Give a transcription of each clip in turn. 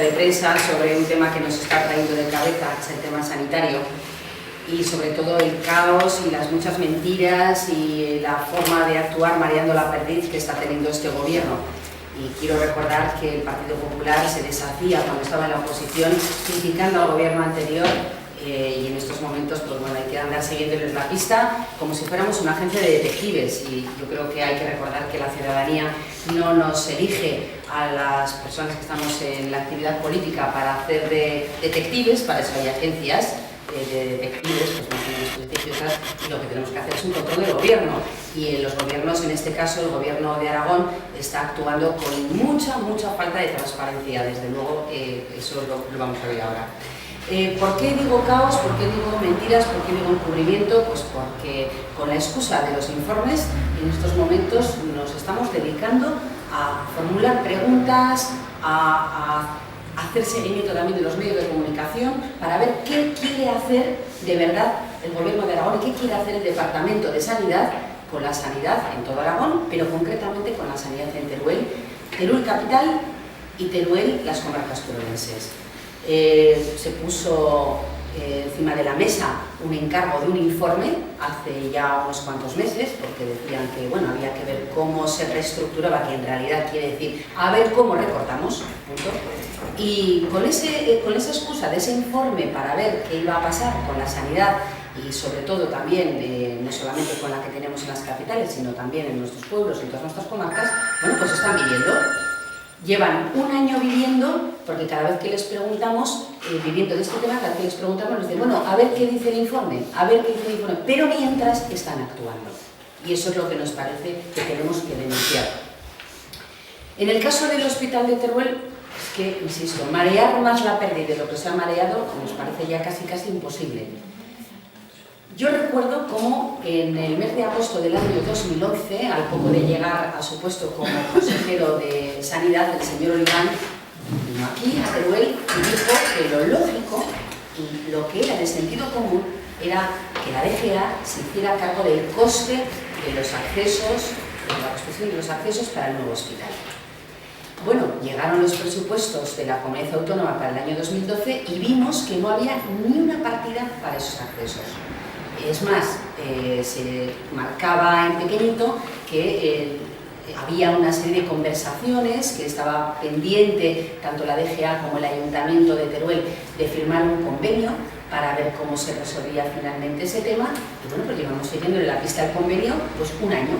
de prensa sobre un tema que nos está trayendo de cabeza, que es el tema sanitario, y sobre todo el caos y las muchas mentiras y la forma de actuar mareando la perdiz que está teniendo este gobierno. Y quiero recordar que el Partido Popular se deshacía cuando estaba en la oposición criticando al gobierno anterior, y en estos momentos pues bueno, hay que andar siguiéndoles la pista como si fuéramos una agencia de detectives, y yo creo que hay que recordar que la ciudadanía no nos elige a las personas que estamos en la actividad política para hacer de detectives. Para eso hay agencias de detectives, pues más o menos prestigiosas, y lo que tenemos que hacer es un control del gobierno, y los gobiernos, en este caso el gobierno de Aragón, está actuando con mucha falta de transparencia. Desde luego eso lo vamos a ver ahora. ¿Por qué digo caos? ¿Por qué digo mentiras? ¿Por qué digo encubrimiento? Pues porque con la excusa de los informes en estos momentos nos estamos dedicando a formular preguntas, a hacer seguimiento también de los medios de comunicación para ver qué quiere hacer de verdad el gobierno de Aragón y qué quiere hacer el Departamento de Sanidad con la sanidad en todo Aragón, pero concretamente con la sanidad en Teruel, Teruel capital y Teruel, las comarcas turolenses. Se puso encima de la mesa un encargo de un informe hace ya unos cuantos meses, porque decían que bueno, había que ver cómo se reestructuraba, que en realidad quiere decir a ver cómo recortamos, punto. Y con esa excusa de ese informe para ver qué iba a pasar con la sanidad y sobre todo también, no solamente con la que tenemos en las capitales, sino también en nuestros pueblos y en todas nuestras comarcas, bueno, pues están viviendo. Llevan un año viviendo, porque cada vez que les preguntamos, viviendo de este tema, cada vez que les preguntamos, nos dicen, bueno, a ver qué dice el informe, a ver qué dice el informe, pero mientras están actuando. Y eso es lo que nos parece que tenemos que denunciar. En el caso del hospital de Teruel, es que, insisto, marear más la pérdida de lo que se ha mareado nos parece ya casi imposible. Yo recuerdo cómo en el mes de agosto del año 2011, al poco de llegar a su puesto como consejero de Sanidad, el señor Oliván vino aquí a Teruel y dijo que lo lógico y lo que era de sentido común era que la DGA se hiciera cargo del coste de los accesos, de la construcción de los accesos para el nuevo hospital. Bueno, llegaron los presupuestos de la Comunidad Autónoma para el año 2012 y vimos que no había ni una partida para esos accesos. Es más, se marcaba en pequeñito que había una serie de conversaciones, que estaba pendiente tanto la DGA como el Ayuntamiento de Teruel de firmar un convenio para ver cómo se resolvía finalmente ese tema. Y bueno, pues llevamos siguiéndole la pista al convenio pues un año.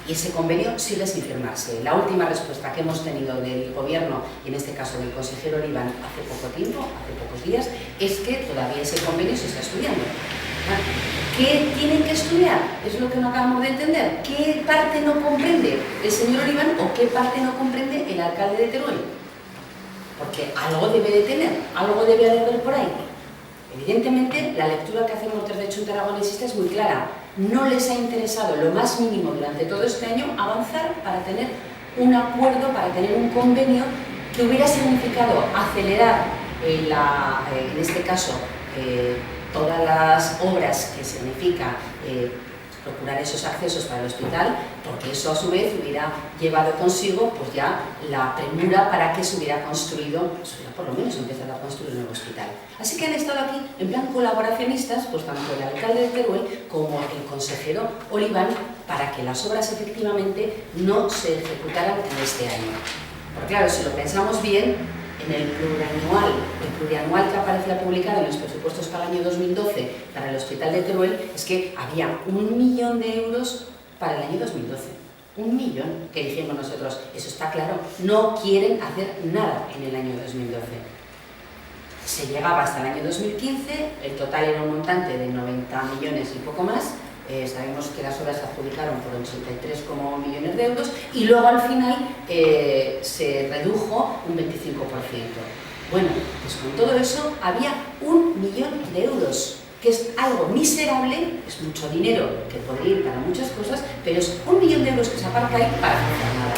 Y ese convenio sigue sin firmarse. La última respuesta que hemos tenido del gobierno, y en este caso del consejero Oliván, hace poco tiempo, hace pocos días, es que todavía ese convenio se está estudiando. ¿Qué tienen que estudiar? Es lo que no acabamos de entender. ¿Qué parte no comprende el señor Oliván o qué parte no comprende el alcalde de Teruel? Porque algo debe de tener, algo debe de haber por ahí. Evidentemente, la lectura que hacemos desde Chunta Aragonesista es muy clara. No les ha interesado lo más mínimo durante todo este año avanzar para tener un acuerdo, para tener un convenio que hubiera significado acelerar, en este caso, todas las obras que significa procurar esos accesos para el hospital, porque eso a su vez hubiera llevado consigo pues ya la premura para que se hubiera construido, por lo menos empezado a construir un nuevo hospital. Así que han estado aquí en plan colaboracionistas, pues tanto el alcalde de Teruel como el consejero Oliván, para que las obras efectivamente no se ejecutaran en este año. Porque claro, si lo pensamos bien, en el plurianual que aparecía publicado en los presupuestos para el año 2012 para el hospital de Teruel, es que había 1 millón de euros para el año 2012. 1 millón, que dijimos nosotros, eso está claro, no quieren hacer nada en el año 2012. Se llegaba hasta el año 2015, el total era un montante de 90 millones y poco más. Sabemos que las obras se adjudicaron por 83 millones de euros y luego al final se redujo un 25%. Bueno, pues con todo eso había 1 millón de euros, que es algo miserable, es mucho dinero que podría ir para muchas cosas, pero es 1 millón de euros que se aparca ahí para no hacer nada.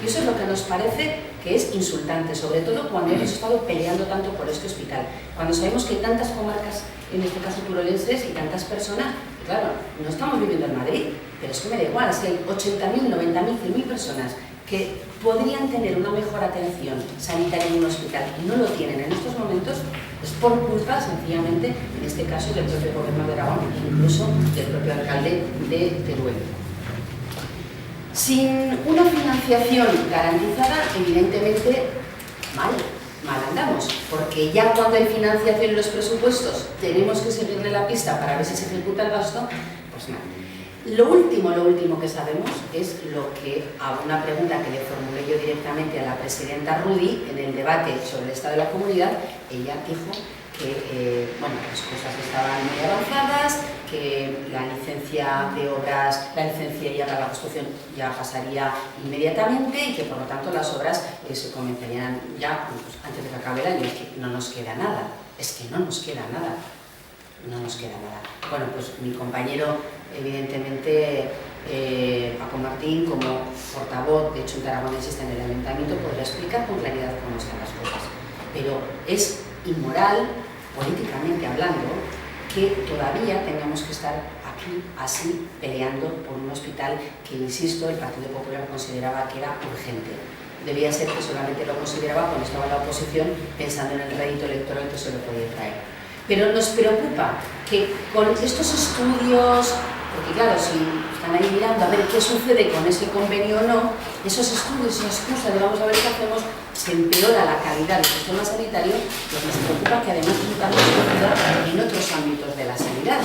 Y eso es lo que nos parece que es insultante, sobre todo cuando hemos estado peleando tanto por este hospital, cuando sabemos que hay tantas comarcas, en este caso turolenses, y tantas personas. Claro, no estamos viviendo en Madrid, pero es que me da igual, si hay 80.000, 90.000, 100.000 personas que podrían tener una mejor atención sanitaria en un hospital y no lo tienen en estos momentos, es por culpa, sencillamente, en este caso, del propio Gobierno de Aragón e incluso del propio alcalde de Teruel. Sin una financiación garantizada, evidentemente, mal andamos, porque ya cuando hay financiación en los presupuestos tenemos que seguirle la pista para ver si se ejecuta el gasto, pues mal. Lo último que sabemos es a una pregunta que le formulé yo directamente a la presidenta Rudy en el debate sobre el estado de la comunidad. Ella dijo que las cosas estaban muy avanzadas, que la licencia de obras, la licencia y la construcción ya pasaría inmediatamente y que por lo tanto las obras se comenzarían ya antes de que acabe el año. Es que no nos queda nada, Bueno, pues mi compañero, evidentemente, Paco Martín, como portavoz de Chunta Aragonesista en el Ayuntamiento, podrá explicar con claridad cómo están las cosas. Pero es inmoral, políticamente hablando, que todavía tengamos que estar aquí, así, peleando por un hospital que, insisto, el Partido Popular consideraba que era urgente. Debía ser que solamente lo consideraba cuando estaba en la oposición, pensando en el rédito electoral que se lo podía traer. Pero nos preocupa que con estos estudios, porque claro, si están ahí mirando a ver qué sucede con ese convenio o no, esos estudios, esa excusa de vamos a ver qué hacemos, se empeora la calidad del sistema sanitario, pues nos preocupa que además tengamos calidad en otros ámbitos de la sanidad.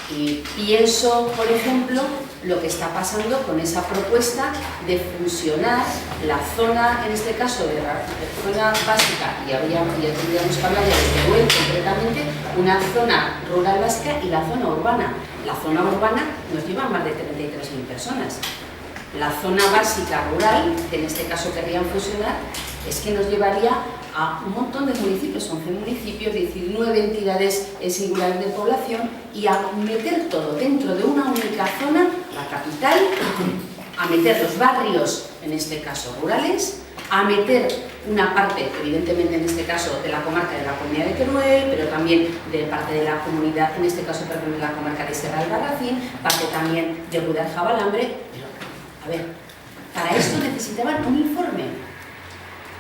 Y pienso, por ejemplo, lo que está pasando con esa propuesta de fusionar la zona, en este caso, de la zona básica, y tendríamos que hablar ya de Teruel, concretamente, una zona rural básica y la zona urbana. La zona urbana nos lleva a más de 33.000 personas. La zona básica rural, que en este caso querrían fusionar, es que nos llevaría a un montón de municipios, 11 municipios, 19 entidades singulares de población, y a meter todo dentro de una única zona, la capital, a meter los barrios, en este caso rurales, a meter una parte, evidentemente en este caso, de la comarca de la Comunidad de Teruel, pero también de parte de la comunidad, en este caso, perdón, de la comarca de Serra del Barracín, parte también de Guadaljabalambre. Pero, a ver, para esto necesitaban un informe.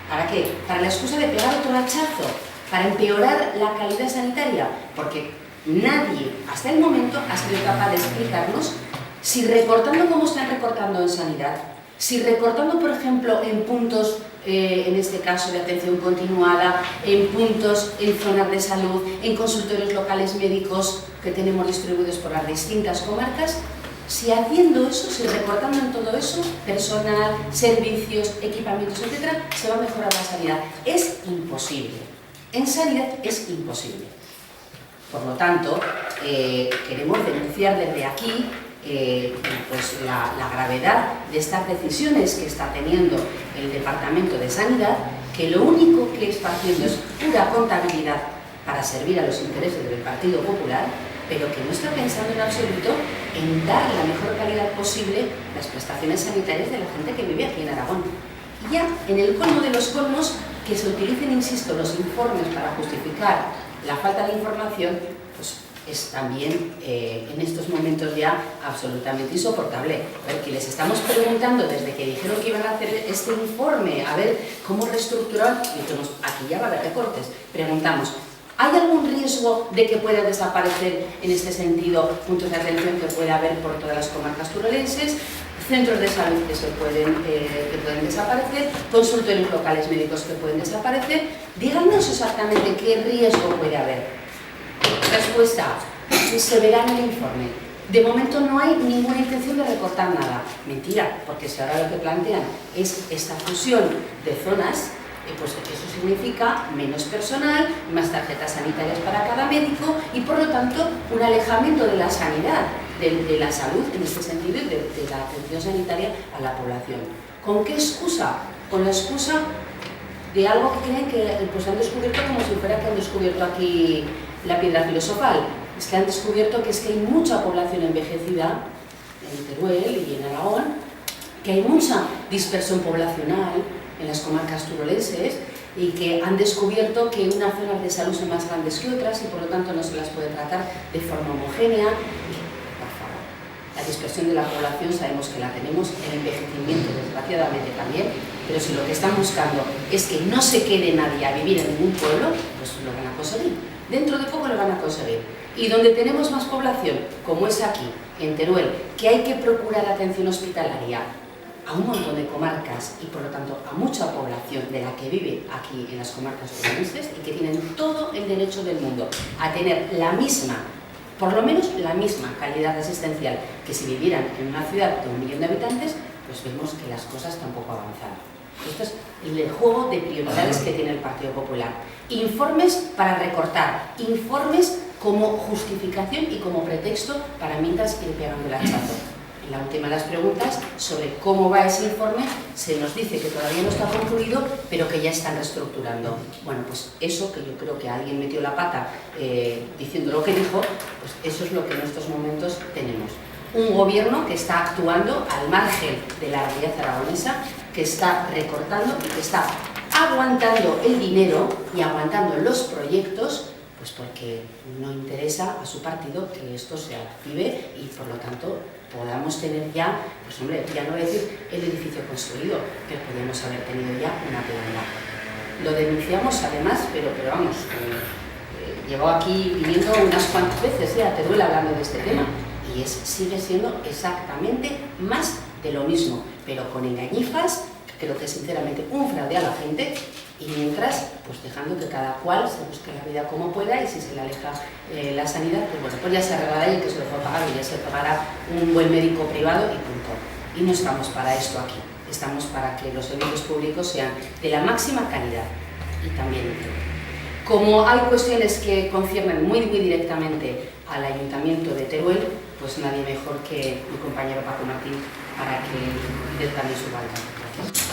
¿Para qué? Para la excusa de pegar otro hachazo, para empeorar la calidad sanitaria, porque nadie hasta el momento ha sido capaz de explicarnos si recortando como están recortando en sanidad, si recortando, por ejemplo, en puntos, en este caso de atención continuada, en puntos en zonas de salud, en consultorios locales médicos que tenemos distribuidos por las distintas comarcas, si haciendo eso, si recortando en todo eso, personal, servicios, equipamientos, etcétera, se va a mejorar la sanidad. Es imposible. En sanidad es imposible. Por lo tanto, queremos denunciar desde aquí pues la gravedad de estas decisiones que está teniendo el Departamento de Sanidad, que lo único que está haciendo es pura contabilidad para servir a los intereses del Partido Popular, pero que no está pensando en absoluto en dar la mejor calidad posible las prestaciones sanitarias de la gente que vive aquí en Aragón. Y ya en el colmo de los colmos, que se utilicen, insisto, los informes para justificar la falta de información, pues es también en estos momentos ya absolutamente insoportable. A ver, que les estamos preguntando desde que dijeron que iban a hacer este informe, a ver cómo reestructurar, y dijimos, aquí ya va a haber recortes. Preguntamos, ¿hay algún riesgo de que pueda desaparecer en este sentido puntos de atención que pueda haber por todas las comarcas turolenses? Centros de salud que pueden desaparecer, consultorios locales médicos que pueden desaparecer. Díganos exactamente qué riesgo puede haber. Respuesta, se verá en el informe. De momento no hay ninguna intención de recortar nada. Mentira, porque si ahora lo que plantean es esta fusión de zonas, pues eso significa menos personal, más tarjetas sanitarias para cada médico y por lo tanto un alejamiento de la sanidad, de la salud en este sentido y de la atención sanitaria a la población. ¿Con qué excusa? Con la excusa de algo que creen que pues han descubierto como si fuera que han descubierto aquí la piedra filosofal. Es que han descubierto que hay mucha población envejecida en Teruel y en Aragón, que hay mucha dispersión poblacional en las comarcas turolenses y que han descubierto que unas zonas de salud son más grandes que otras y por lo tanto no se las puede tratar de forma homogénea. Por favor, la dispersión de la población sabemos que la tenemos, el envejecimiento desgraciadamente también, pero si lo que están buscando es que no se quede nadie a vivir en ningún pueblo, pues lo van a conseguir. Dentro de poco lo van a conseguir. Y donde tenemos más población, como es aquí, en Teruel, que hay que procurar atención hospitalaria a un montón de comarcas y por lo tanto a mucha población de la que vive aquí en las comarcas teruelenses y que tienen todo el derecho del mundo a tener la misma, por lo menos la misma calidad asistencial que si vivieran en una ciudad de 1 millón de habitantes, pues vemos que las cosas tampoco avanzan. Esto es el juego de prioridades que tiene el Partido Popular. Informes para recortar, informes como justificación y como pretexto para mientras ir pegando el hachazo. En la última de las preguntas, sobre cómo va ese informe, se nos dice que todavía no está concluido, pero que ya están reestructurando. Bueno, pues eso, que yo creo que alguien metió la pata diciendo lo que dijo, pues eso es lo que en estos momentos tenemos. Un gobierno que está actuando al margen de la realidad aragonesa, que está recortando y que está aguantando el dinero y aguantando los proyectos, pues porque no interesa a su partido que esto se active y por lo tanto podamos tener ya, pues hombre, ya no voy a decir el edificio construido, pero podríamos haber tenido ya una planta. Lo denunciamos además, pero vamos, llevo aquí viniendo unas cuantas veces a Teruel hablando de este tema y sigue siendo exactamente más de lo mismo, pero con engañifas, creo que sinceramente un fraude a la gente. Y mientras, pues dejando que cada cual se busque la vida como pueda y si se le aleja la sanidad, pues bueno, pues ya se arreglará y que se lo pueda pagar y ya se pagará un buen médico privado y punto. Y no estamos para esto aquí, estamos para que los servicios públicos sean de la máxima calidad y también como hay cuestiones que conciernen muy directamente al Ayuntamiento de Teruel, pues nadie mejor que mi compañero Paco Martín para que dé también su banca. Gracias.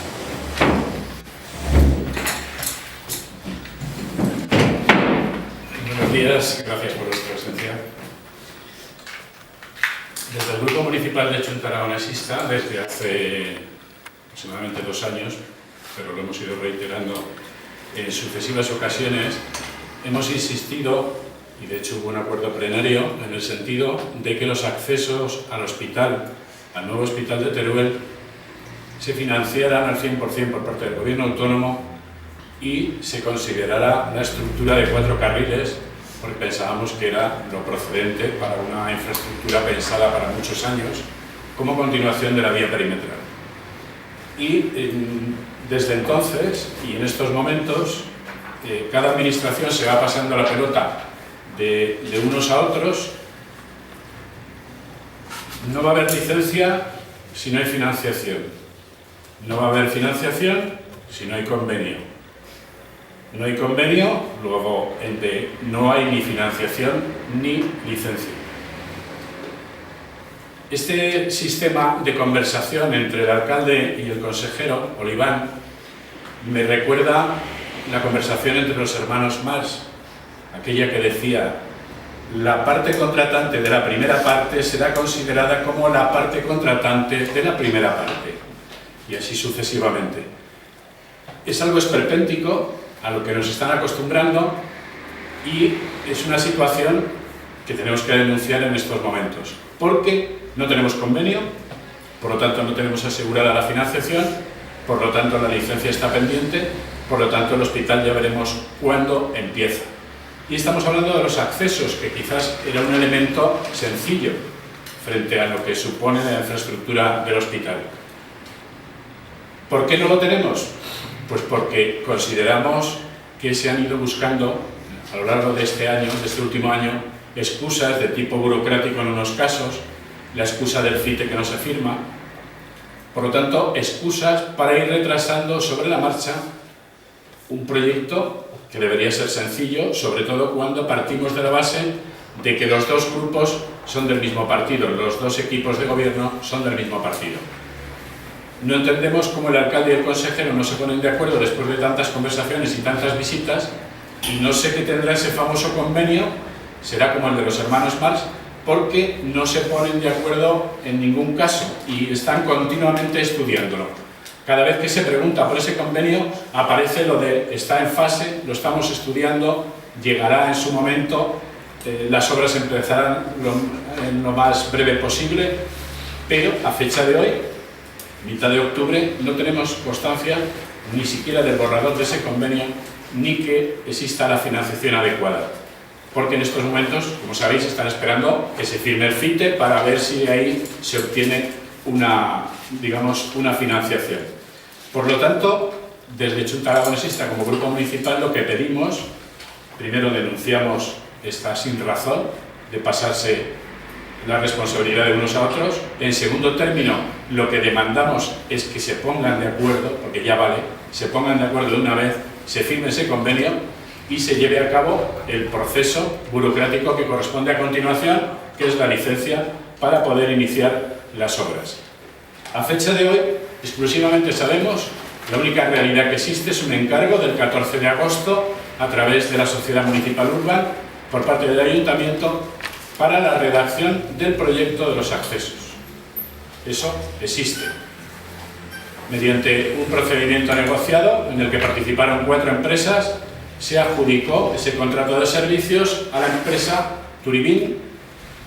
Buenos días, gracias por vuestra presencia. Desde el Grupo Municipal de Chunta Aragonesista, desde hace aproximadamente 2 años, pero lo hemos ido reiterando en sucesivas ocasiones, hemos insistido, y de hecho hubo un acuerdo plenario, en el sentido de que los accesos al hospital, al nuevo hospital de Teruel, se financiaran al 100% por parte del Gobierno autónomo y se considerara una estructura de 4 carriles, porque pensábamos que era lo procedente para una infraestructura pensada para muchos años, como continuación de la vía perimetral. Y desde entonces, y en estos momentos, cada administración se va pasando la pelota de unos a otros. No va a haber licencia si no hay financiación. No va a haber financiación si no hay convenio. No hay convenio, luego no hay ni financiación ni licencia. Este sistema de conversación entre el alcalde y el consejero, Oliván, me recuerda la conversación entre los hermanos Marx, aquella que decía: la parte contratante de la primera parte será considerada como la parte contratante de la primera parte, y así sucesivamente. Es algo esperpéntico a lo que nos están acostumbrando y es una situación que tenemos que denunciar en estos momentos, porque no tenemos convenio, por lo tanto no tenemos asegurada la financiación, por lo tanto la licencia está pendiente, por lo tanto el hospital ya veremos cuándo empieza. Y estamos hablando de los accesos, que quizás era un elemento sencillo frente a lo que supone la infraestructura del hospital. ¿Por qué no lo tenemos? Pues porque consideramos que se han ido buscando a lo largo de este año, de este último año, excusas de tipo burocrático en unos casos, la excusa del CITE que no se firma, por lo tanto, excusas para ir retrasando sobre la marcha un proyecto que debería ser sencillo, sobre todo cuando partimos de la base de que los dos grupos son del mismo partido, los dos equipos de gobierno son del mismo partido. No entendemos cómo el alcalde y el consejero no se ponen de acuerdo después de tantas conversaciones y tantas visitas, y no sé qué tendrá ese famoso convenio, será como el de los hermanos Marx, porque no se ponen de acuerdo en ningún caso y están continuamente estudiándolo. Cada vez que se pregunta por ese convenio aparece lo de está en fase, lo estamos estudiando, llegará en su momento, las obras empezarán en lo más breve posible, pero a fecha de hoy, mitad de octubre, no tenemos constancia ni siquiera del borrador de ese convenio, ni que exista la financiación adecuada. Porque en estos momentos, como sabéis, están esperando que se firme el FITE para ver si de ahí se obtiene una financiación. Por lo tanto, desde Chunta Aragonesista, como grupo municipal, lo que pedimos, primero denunciamos esta sinrazón de pasarse la responsabilidad de unos a otros. En segundo término, lo que demandamos es que se pongan de acuerdo, porque ya vale, se pongan de acuerdo de una vez, se firme ese convenio y se lleve a cabo el proceso burocrático que corresponde a continuación, que es la licencia para poder iniciar las obras. A fecha de hoy, exclusivamente sabemos, la única realidad que existe es un encargo del 14 de agosto a través de la Sociedad Municipal Urban por parte del Ayuntamiento para la redacción del proyecto de los accesos. Eso existe. Mediante un procedimiento negociado en el que participaron 4 empresas, se adjudicó ese contrato de servicios a la empresa Turibin,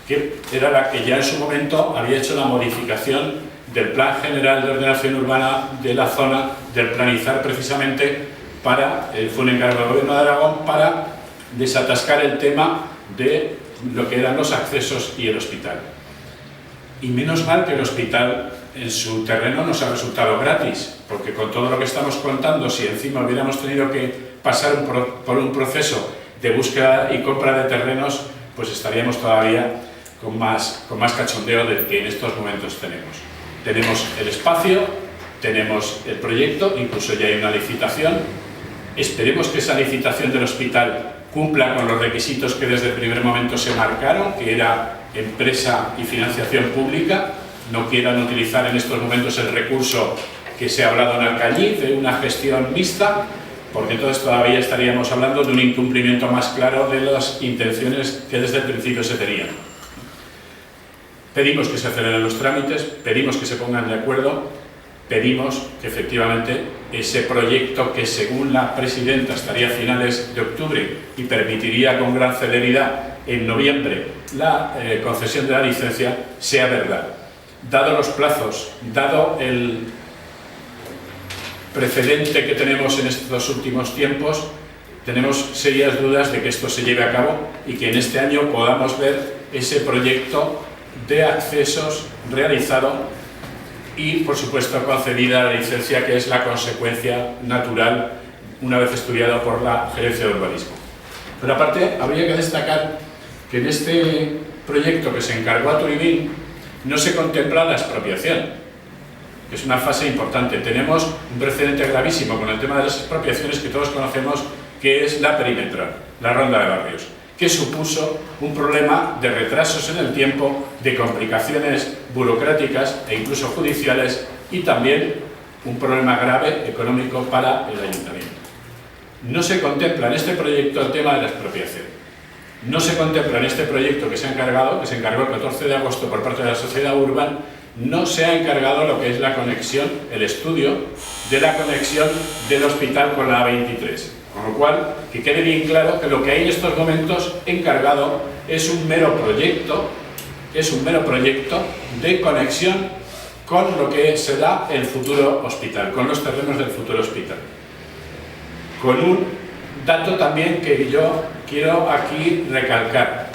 que era la que ya en su momento había hecho la modificación del Plan General de Ordenación Urbana de la zona, del planizar precisamente fue un encargo del Gobierno de Aragón para desatascar el tema de lo que eran los accesos y el hospital. Y menos mal que el hospital en su terreno nos ha resultado gratis, porque con todo lo que estamos contando, si encima hubiéramos tenido que pasar por un proceso de búsqueda y compra de terrenos, pues estaríamos todavía con más cachondeo del que en estos momentos tenemos. Tenemos el espacio, tenemos el proyecto, incluso ya hay una licitación. Esperemos que esa licitación del hospital cumpla con los requisitos que desde el primer momento se marcaron, que era empresa y financiación pública. No quieran utilizar en estos momentos el recurso que se ha hablado en Alcañiz de una gestión mixta, porque entonces todavía estaríamos hablando de un incumplimiento más claro de las intenciones que desde el principio se tenían. Pedimos que se aceleren los trámites, pedimos que se pongan de acuerdo, pedimos que efectivamente ese proyecto que según la presidenta estaría a finales de octubre y permitiría con gran celeridad en noviembre la concesión de la licencia sea verdad. Dado los plazos, dado el precedente que tenemos en estos últimos tiempos, tenemos serias dudas de que esto se lleve a cabo y que en este año podamos ver ese proyecto de accesos realizado y, por supuesto, concedida la licencia, que es la consecuencia natural una vez estudiado por la Gerencia de Urbanismo. Pero aparte, habría que destacar que en este proyecto que se encargó a Turibin no se contempla la expropiación, que es una fase importante. Tenemos un precedente gravísimo con el tema de las expropiaciones que todos conocemos, que es la perimetral, la ronda de barrios, que supuso un problema de retrasos en el tiempo, de complicaciones burocráticas e incluso judiciales, y también un problema grave económico para el ayuntamiento. No se contempla en este proyecto el tema de la expropiación. No se contempla en este proyecto que se encargó el 14 de agosto por parte de la Sociedad Urban, no se ha encargado lo que es la conexión, el estudio de la conexión del hospital con la A23. Con lo cual, que quede bien claro que lo que hay en estos momentos encargado es un mero proyecto de conexión con lo que será el futuro hospital, con los terrenos del futuro hospital. Con un dato también que yo quiero aquí recalcar.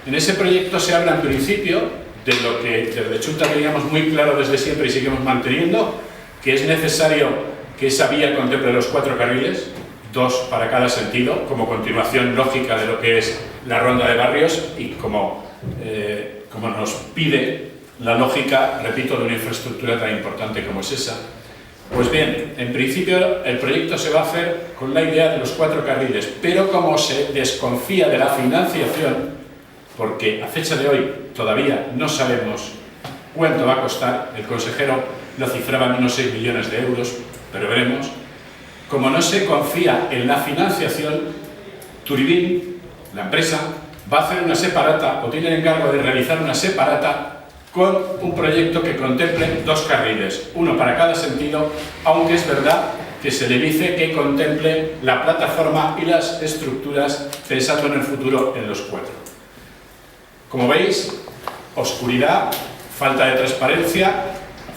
En ese proyecto se habla en principio de lo que desde Chunta teníamos muy claro desde siempre y seguimos manteniendo, que es necesario que esa vía contemple los 4 carriles, 2 para cada sentido, como continuación lógica de lo que es la ronda de barrios y como nos pide la lógica, repito, de una infraestructura tan importante como es esa. Pues bien, en principio el proyecto se va a hacer con la idea de los 4 carriles, pero como se desconfía de la financiación, porque a fecha de hoy todavía no sabemos cuánto va a costar, el consejero lo cifraba en unos 6 millones de euros, pero veremos. Como no se confía en la financiación, Turibin, la empresa, va a hacer una separata, o tiene el encargo de realizar una separata con un proyecto que contemple 2 carriles, uno para cada sentido, aunque es verdad que se le dice que contemple la plataforma y las estructuras pensando en el futuro en los 4. Como veis, oscuridad, falta de transparencia,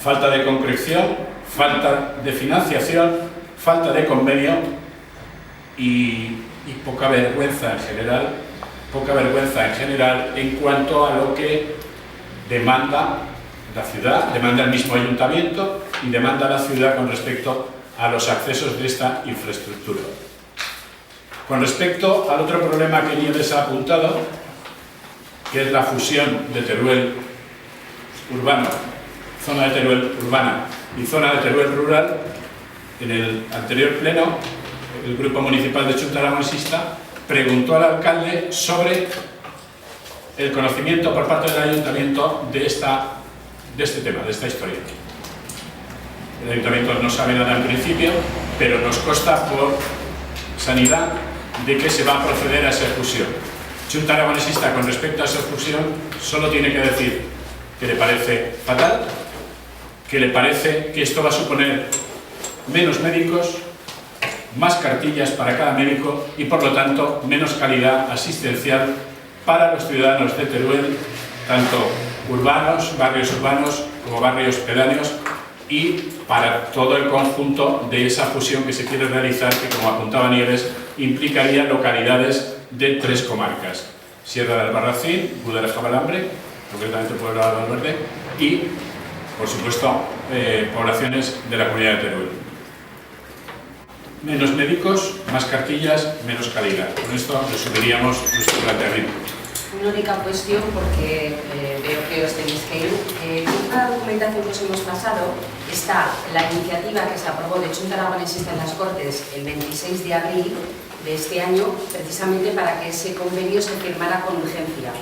falta de concreción, falta de financiación, falta de convenio y poca vergüenza en general en cuanto a lo que demanda la ciudad, demanda el mismo ayuntamiento y demanda la ciudad con respecto a los accesos de esta infraestructura. Con respecto al otro problema que Nieves ha apuntado, que es la fusión de Teruel urbano, zona de Teruel urbana y zona de Teruel rural, en el anterior pleno, el Grupo Municipal de Chunta Aragonesista preguntó al alcalde sobre el conocimiento por parte del ayuntamiento de este tema, de esta historia. El ayuntamiento no sabe nada en principio, pero nos consta por sanidad de que se va a proceder a esa fusión. Chunta Aragonesista, con respecto a esa fusión, solo tiene que decir que le parece fatal, que le parece que esto va a suponer menos médicos, más cartillas para cada médico y, por lo tanto, menos calidad asistencial para los ciudadanos de Teruel, tanto urbanos, barrios urbanos, como barrios pedáneos, y para todo el conjunto de esa fusión que se quiere realizar, que, como apuntaba Nieves, implicaría localidades de 3 comarcas: Sierra del Albarracín, Gudera-Jabalambre, concretamente Puebla de Valverde, y, por supuesto, poblaciones de la comunidad de Teruel. Menos médicos, más cartillas, menos calidad. Con esto resumiríamos nuestro planteamiento. Una única cuestión, porque veo que os tenéis que ir. En la documentación que os hemos pasado está la iniciativa que se aprobó de Chunta Aragonesista en las Cortes el 26 de abril de este año, precisamente para que ese convenio se firmara con urgencia.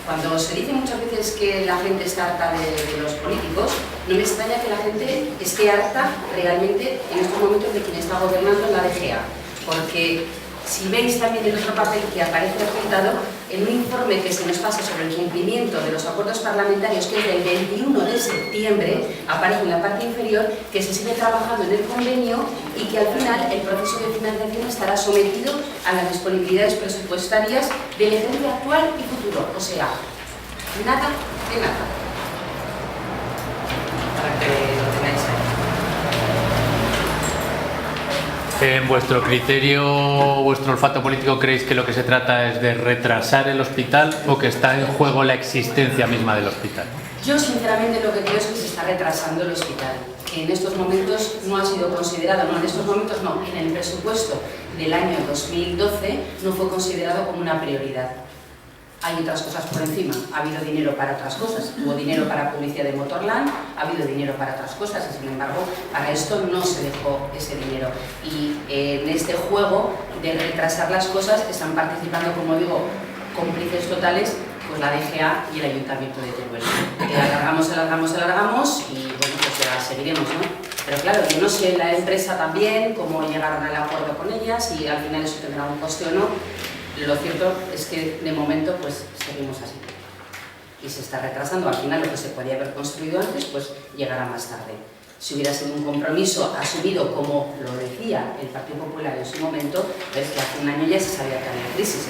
Cuando se dice muchas veces que la gente está harta de los políticos, no me extraña que la gente esté harta realmente en estos momentos de quien está gobernando en la DGA, porque si veis también en otro papel que aparece apuntado, en un informe que se nos pasa sobre el cumplimiento de los acuerdos parlamentarios, que es del 21 de septiembre, aparece en la parte inferior que se sigue trabajando en el convenio y que al final el proceso de financiación estará sometido a las disponibilidades presupuestarias del ejercicio actual y futuro. O sea, nada de nada. Para que lo tengáis ahí. En vuestro criterio, vuestro olfato político, ¿creéis que lo que se trata es de retrasar el hospital o que está en juego la existencia misma del hospital? Yo sinceramente lo que creo es que se está retrasando el hospital, que en estos momentos no ha sido considerado, no en estos momentos no, en el presupuesto del año 2012 no fue considerado como una prioridad. Hay otras cosas por encima, ha habido dinero para otras cosas, hubo dinero para publicidad de Motorland, ha habido dinero para otras cosas y sin embargo para esto no se dejó ese dinero. Y en este juego de retrasar las cosas están participando, como digo, cómplices totales, pues la DGA y el Ayuntamiento de Teruel. Alargamos y bueno, pues ya seguiremos, ¿no? Pero claro, yo no sé la empresa también, cómo llegaron al acuerdo con ellas y al final eso tendrá un coste o no. Lo cierto es que de momento pues seguimos así y se está retrasando. Al final lo que se podía haber construido antes pues llegará más tarde. Si hubiera sido un compromiso asumido como lo decía el Partido Popular en su momento, es que hace un año ya se sabía que había crisis,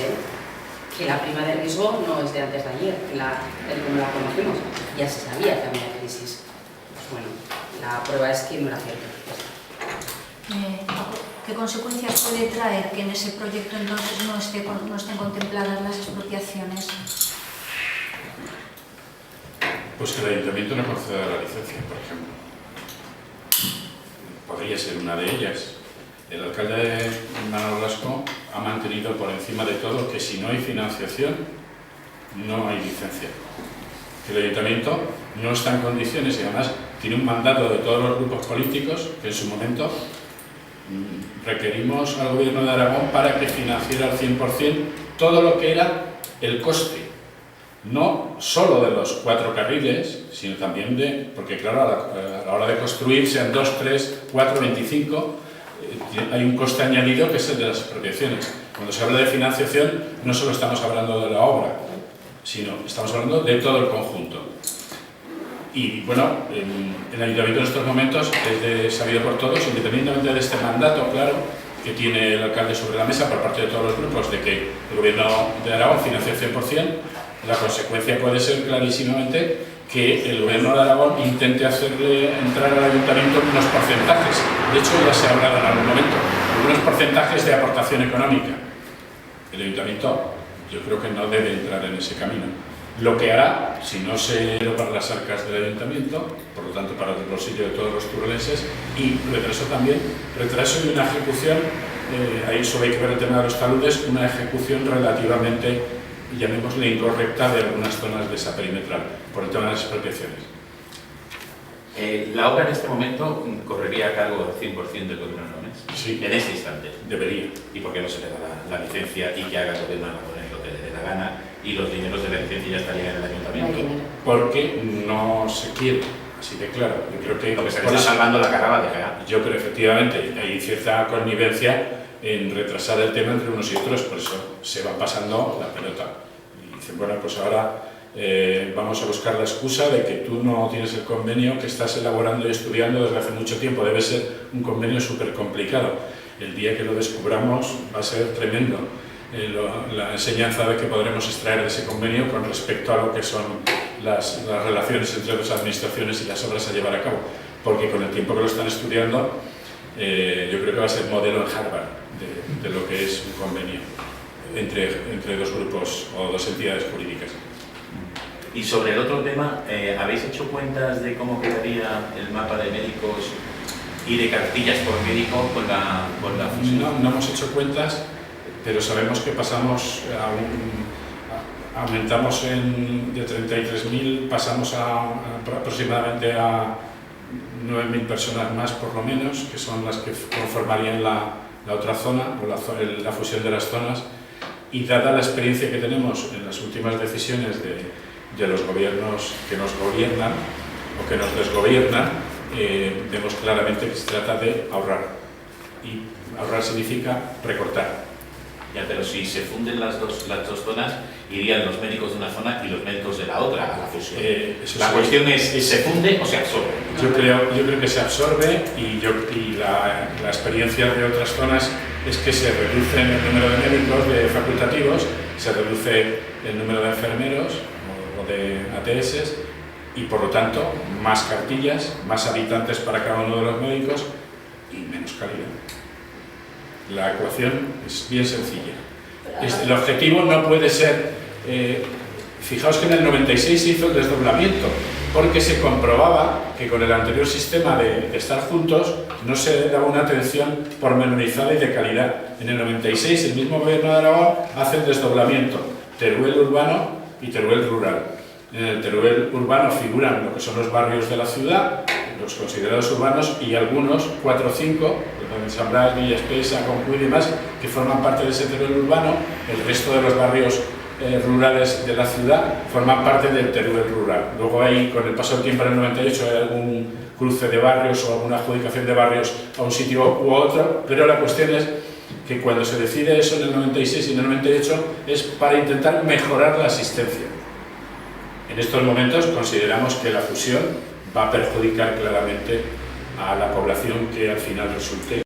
que la prima de riesgo no es de antes de ayer, como la conocemos, ya se sabía que había crisis. Pues bueno, la prueba es que no era cierto. ¿Qué consecuencias puede traer que en ese proyecto entonces no estén contempladas las expropiaciones? Pues que el ayuntamiento no conceda la licencia, por ejemplo. Podría ser una de ellas. El alcalde Manolo Blasco ha mantenido por encima de todo que si no hay financiación, no hay licencia. Que el ayuntamiento no está en condiciones y además tiene un mandato de todos los grupos políticos que en su momento requerimos al Gobierno de Aragón para que financiara al 100% todo lo que era el coste, no solo de los 4 carriles, sino también de, porque claro, a la hora de construir, sean 2, 3, 4, 25, hay un coste añadido que es el de las expropiaciones. Cuando se habla de financiación, no solo estamos hablando de la obra, sino estamos hablando de todo el conjunto. Y bueno, el Ayuntamiento en estos momentos es sabido por todos, independientemente de este mandato, claro, que tiene el alcalde sobre la mesa por parte de todos los grupos, de que el Gobierno de Aragón financie el 100%, la consecuencia puede ser clarísimamente que el Gobierno de Aragón intente hacerle entrar al Ayuntamiento unos porcentajes. De hecho, ya se ha hablado en algún momento, unos porcentajes de aportación económica. El Ayuntamiento, yo creo que no debe entrar en ese camino. Lo que hará, si no se lo para las arcas del Ayuntamiento, por lo tanto para el bolsillo de todos los turrenses, y retraso también, retraso y una ejecución, ahí solo hay que ver el tema de los taludes, una ejecución relativamente, llamémosle incorrecta, de algunas zonas de esa perimetral, por el tema de las expropiaciones. La obra en este momento correría a cargo al 100% del Gobierno aragonés. Sí. En este instante. Debería. ¿Y por qué no se le da la licencia y que haga el Gobierno aragonés lo que le dé la gana y los dineros de la licencia ya estarían en el Ayuntamiento? Porque no se quiere, así de claro. Yo creo que lo que se le está salvando la carrera de Gea. Yo creo efectivamente hay cierta connivencia en retrasar el tema entre unos y otros, por eso se va pasando la pelota. Y dicen, bueno, pues ahora vamos a buscar la excusa de que tú no tienes el convenio que estás elaborando y estudiando desde hace mucho tiempo. Debe ser un convenio súper complicado. El día que lo descubramos va a ser tremendo la enseñanza de que podremos extraer de ese convenio con respecto a lo que son las relaciones entre las administraciones y las obras a llevar a cabo. Porque con el tiempo que lo están estudiando, yo creo que va a ser modelo en Harvard de lo que es un convenio entre dos grupos o dos entidades jurídicas. Y sobre el otro tema, ¿habéis hecho cuentas de cómo quedaría el mapa de médicos y de cartillas por médico con la fusión? No hemos hecho cuentas, pero sabemos que pasamos aumentamos de 33.000, pasamos aproximadamente a 9.000 personas más por lo menos, que son las que conformarían la otra zona, o la fusión de las zonas, y dada la experiencia que tenemos en las últimas decisiones de los gobiernos que nos gobiernan o que nos desgobiernan, vemos claramente que se trata de ahorrar, y ahorrar significa recortar. Ya, pero si se funden las dos zonas, irían los médicos de una zona y los médicos de la otra a la fusión. La cuestión es, ¿se funde o se absorbe? Yo creo que se absorbe, y la experiencia de otras zonas es que se reduce el número de médicos de facultativos, se reduce el número de enfermeros o de ATS, y por lo tanto más cartillas, más habitantes para cada uno de los médicos y menos calidad. La ecuación es bien sencilla. El objetivo no puede ser... fijaos que en el 96 se hizo el desdoblamiento, porque se comprobaba que con el anterior sistema de estar juntos no se daba una atención pormenorizada y de calidad. En el 96 el mismo Gobierno de Aragón hace el desdoblamiento, Teruel urbano y Teruel rural. En el Teruel urbano figuran lo que son los barrios de la ciudad, los considerados urbanos, y algunos, 4 o 5, San Blas, Villa Espesa, Concuy y demás, que forman parte de ese Teruel urbano. El resto de los barrios rurales de la ciudad forman parte del Teruel rural. Luego hay, con el paso del tiempo, en el 98, hay algún cruce de barrios o alguna adjudicación de barrios a un sitio u otro, pero la cuestión es que cuando se decide eso en el 96 y en el 98 es para intentar mejorar la asistencia. En estos momentos consideramos que la fusión va a perjudicar claramente a la población que al final resulte